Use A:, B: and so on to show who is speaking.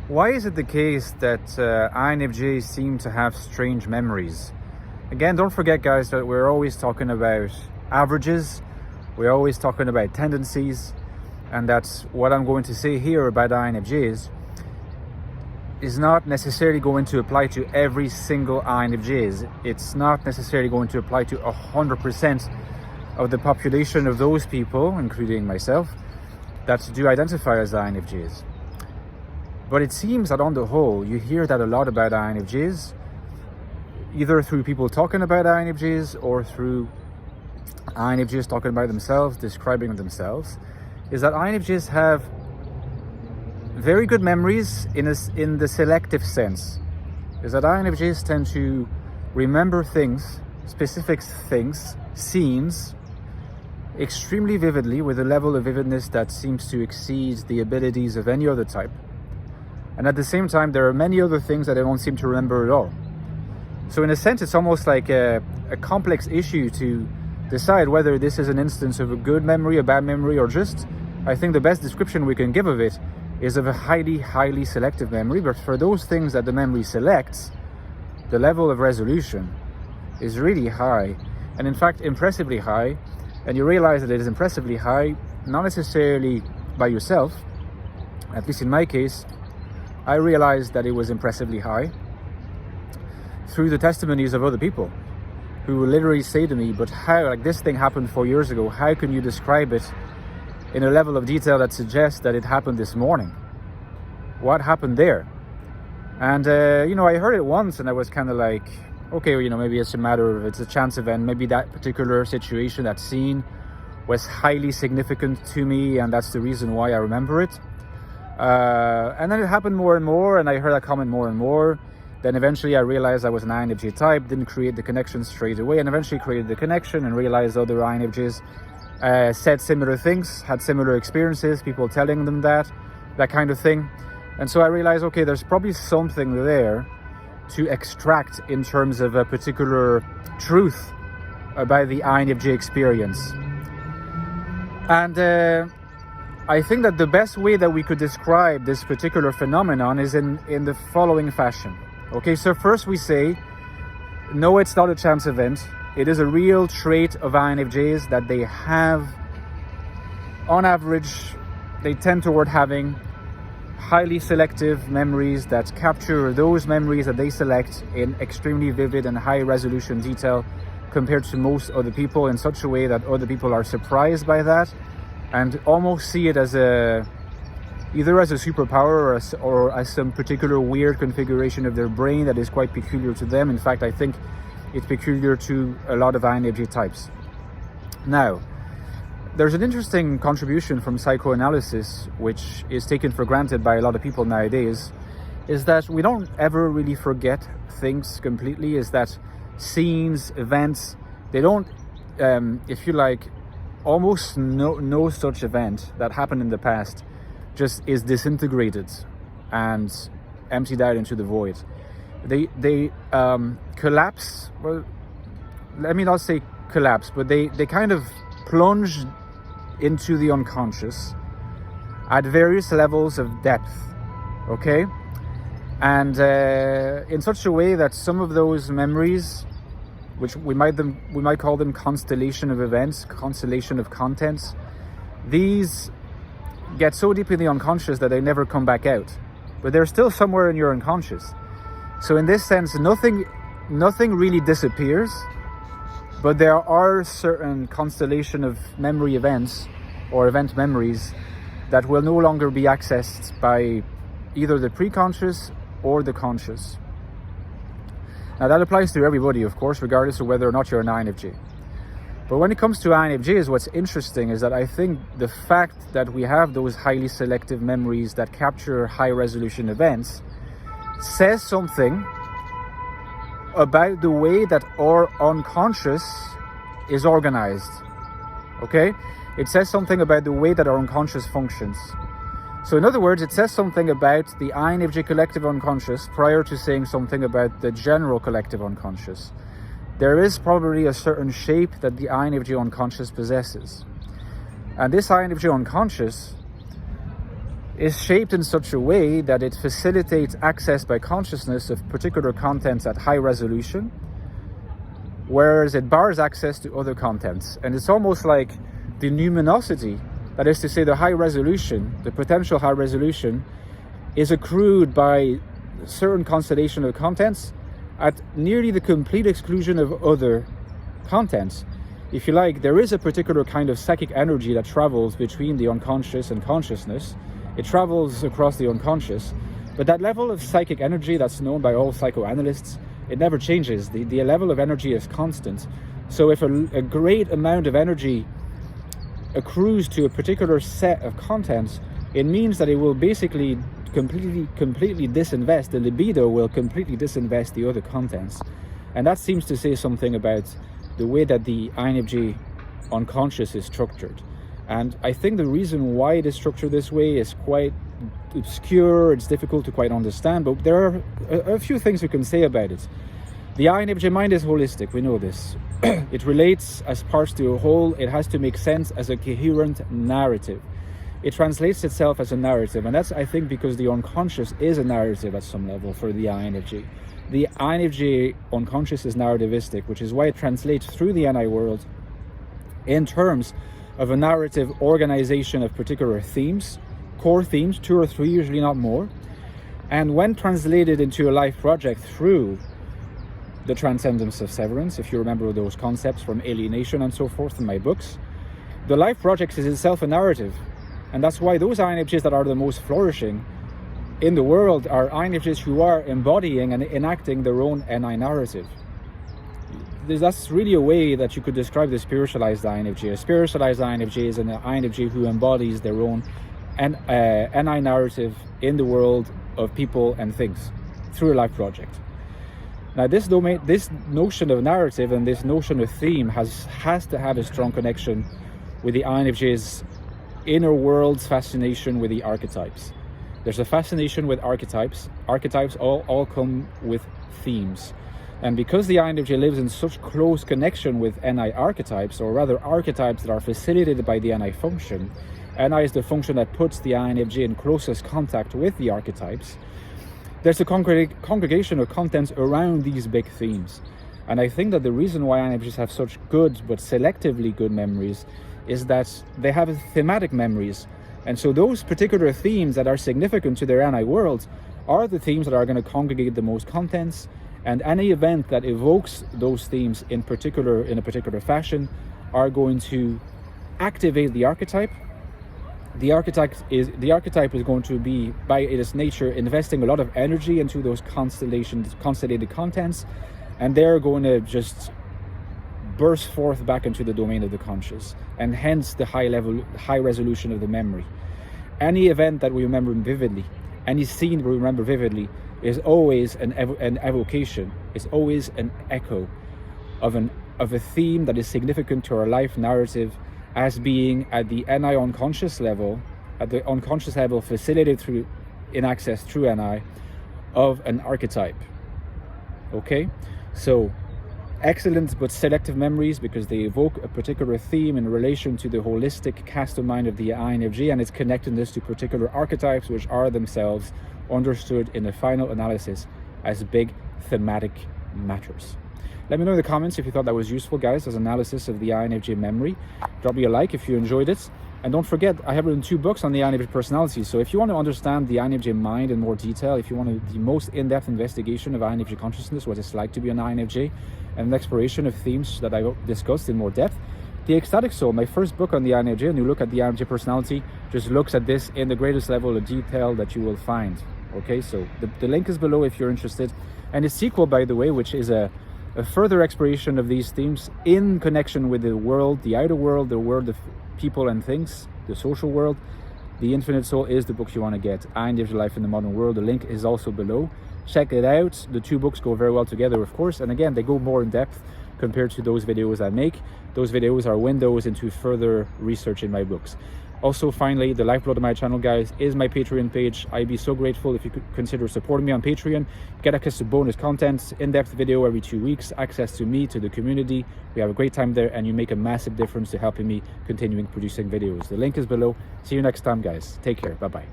A: Why is it the case that INFJs seem to have strange memories? Again, don't forget, guys, that we're always talking about averages. We're always talking about tendencies. And that's what I'm going to say here about INFJs is not necessarily going to apply to every single INFJs. It's not necessarily going to apply to 100% of the population of those people, including myself, that do identify as INFJs. But it seems that on the whole, you hear that a lot about INFJs, either through people talking about INFJs or through INFJs talking about themselves, describing themselves, is that INFJs have very good memories in the selective sense. Is that INFJs tend to remember things, specific things, scenes, extremely vividly with a level of vividness that seems to exceed the abilities of any other type. And at the same time, there are many other things that they don't seem to remember at all. So in a sense, it's almost like a complex issue to decide whether this is an instance of a good memory, a bad memory, or just, I think the best description we can give of it is of a highly, highly selective memory. But for those things that the memory selects, the level of resolution is really high, and in fact, impressively high. And you realize that it is impressively high, not necessarily by yourself. At least in my case, I realized that it was impressively high through the testimonies of other people who will literally say to me, but how, like this thing happened 4 years ago, how can you describe it in a level of detail that suggests that it happened this morning? What happened there? And, I heard it once and I was kind of like, okay, maybe it's a matter of, it's a chance event. Maybe that particular situation, that scene was highly significant to me and that's the reason why I remember it. And then it happened more and more, and I heard that comment more and more. Then eventually I realized I was an INFJ type, didn't create the connection straight away, and eventually created the connection and realized other INFJs said similar things, had similar experiences, people telling them that kind of thing. And so I realized, okay, there's probably something there to extract in terms of a particular truth about the INFJ experience. And I think that the best way that we could describe this particular phenomenon is in the following fashion. Okay, so first we say, no, it's not a chance event. It is a real trait of INFJs that they have, on average, they tend toward having highly selective memories that capture those memories that they select in extremely vivid and high resolution detail compared to most other people, in such a way that other people are surprised by that and almost see it as either as a superpower or as some particular weird configuration of their brain that is quite peculiar to them. In fact, I think it's peculiar to a lot of INFJ types. Now, there's an interesting contribution from psychoanalysis, which is taken for granted by a lot of people nowadays, is that we don't ever really forget things completely, is that scenes, events, they don't, if you like, almost no such event that happened in the past just is disintegrated and emptied out into the void. They collapse. Well, let me not say collapse, but they kind of plunge into the unconscious at various levels of depth. Okay, and in such a way that some of those memories, which we might call them constellation of events, constellation of contents, these get so deep in the unconscious that they never come back out, but they're still somewhere in your unconscious. So in this sense, nothing really disappears, but there are certain constellation of memory events or event memories that will no longer be accessed by either the pre-conscious or the conscious. Now that applies to everybody, of course, regardless of whether or not you're an INFJ. But when it comes to INFJs, what's interesting is that I think the fact that we have those highly selective memories that capture high resolution events says something about the way that our unconscious is organized. Okay? It says something about the way that our unconscious functions. So in other words, it says something about the INFJ collective unconscious prior to saying something about the general collective unconscious. There is probably a certain shape that the INFJ unconscious possesses. And this INFJ unconscious is shaped in such a way that it facilitates access by consciousness of particular contents at high resolution, whereas it bars access to other contents. And it's almost like the numinosity, that is to say the high resolution, the potential high resolution, is accrued by certain constellation of contents at nearly the complete exclusion of other contents. If you like, there is a particular kind of psychic energy that travels between the unconscious and consciousness. It travels across the unconscious, but that level of psychic energy that's known by all psychoanalysts, it never changes. The level of energy is constant. So if a great amount of energy accrues to a particular set of contents, it means that it will basically completely disinvest. The libido will completely disinvest the other contents. And that seems to say something about the way that the INFJ unconscious is structured. And I think the reason why it is structured this way is quite obscure. It's difficult to quite understand, but there are a few things we can say about it. The INFJ mind is holistic, we know this. It relates as parts to a whole. It has to make sense as a coherent narrative. It translates itself as a narrative, and that's, I think, because the unconscious is a narrative at some level for the INFJ. The INFJ unconscious is narrativistic, which is why it translates through the NI world in terms of a narrative organization of particular themes, core themes, 2 or 3, usually not more. And when translated into a life project through the transcendence of severance, if you remember those concepts from alienation and so forth in my books, the life project is itself a narrative. And that's why those INFJs that are the most flourishing in the world are INFJs who are embodying and enacting their own NI narrative. That's really a way that you could describe the spiritualized INFJ. A spiritualized INFJ is an INFJ who embodies their own NI narrative in the world of people and things through a life project. Now, this notion of narrative and this notion of theme has to have a strong connection with the INFJ's inner world's fascination with the archetypes. There's a fascination with archetypes. Archetypes all come with themes. And because the INFJ lives in such close connection with NI archetypes, or rather archetypes that are facilitated by the NI function, NI is the function that puts the INFJ in closest contact with the archetypes, there's a congregation of contents around these big themes. And I think that the reason why INFJs have such good but selectively good memories is that they have thematic memories. And so those particular themes that are significant to their NI world are the themes that are going to congregate the most contents. And any event that evokes those themes in a particular fashion are going to activate the archetype. The archetype is going to be, by its nature, investing a lot of energy into those constellated contents, and they're going to just burst forth back into the domain of the conscious, and hence the high resolution of the memory. Any event that we remember vividly, any scene we remember vividly, is always an evocation, is always an echo of a theme that is significant to our life narrative, as being at the NI unconscious level, at the unconscious level facilitated in access through NI, of an archetype. Okay, so excellent but selective memories, because they evoke a particular theme in relation to the holistic cast of mind of the INFJ and its connectedness to particular archetypes, which are themselves understood in the final analysis as big thematic matters. Let me know in the comments if you thought that was useful, guys, as analysis of the INFJ memory. Drop me a like if you enjoyed it. And don't forget, I have written 2 books on the INFJ personality. So if you want to understand the INFJ mind in more detail, if you want the most in-depth investigation of INFJ consciousness, what it's like to be an INFJ, and an exploration of themes that I discussed in more depth, The Ecstatic Soul, my first book on the INFJ, and you look at the INFJ personality, just looks at this in the greatest level of detail that you will find. Okay, so the link is below if you're interested. And the sequel, by the way, which is a further exploration of these themes in connection with the world, the outer world, the world of people and things, the social world. The Infinite Soul is the book you want to get. INFJ Life in the Modern World. The link is also below. Check it out. The 2 books go very well together, of course. And again, they go more in depth compared to those videos I make. Those videos are windows into further research in my books. Also, finally, the lifeblood of my channel, guys, is my Patreon page. I'd be so grateful if you could consider supporting me on Patreon. Get access to bonus content, in-depth video every 2 weeks, access to me, to the community. We have a great time there, and you make a massive difference to helping me continuing producing videos. The link is below. See you next time, guys. Take care. Bye-bye.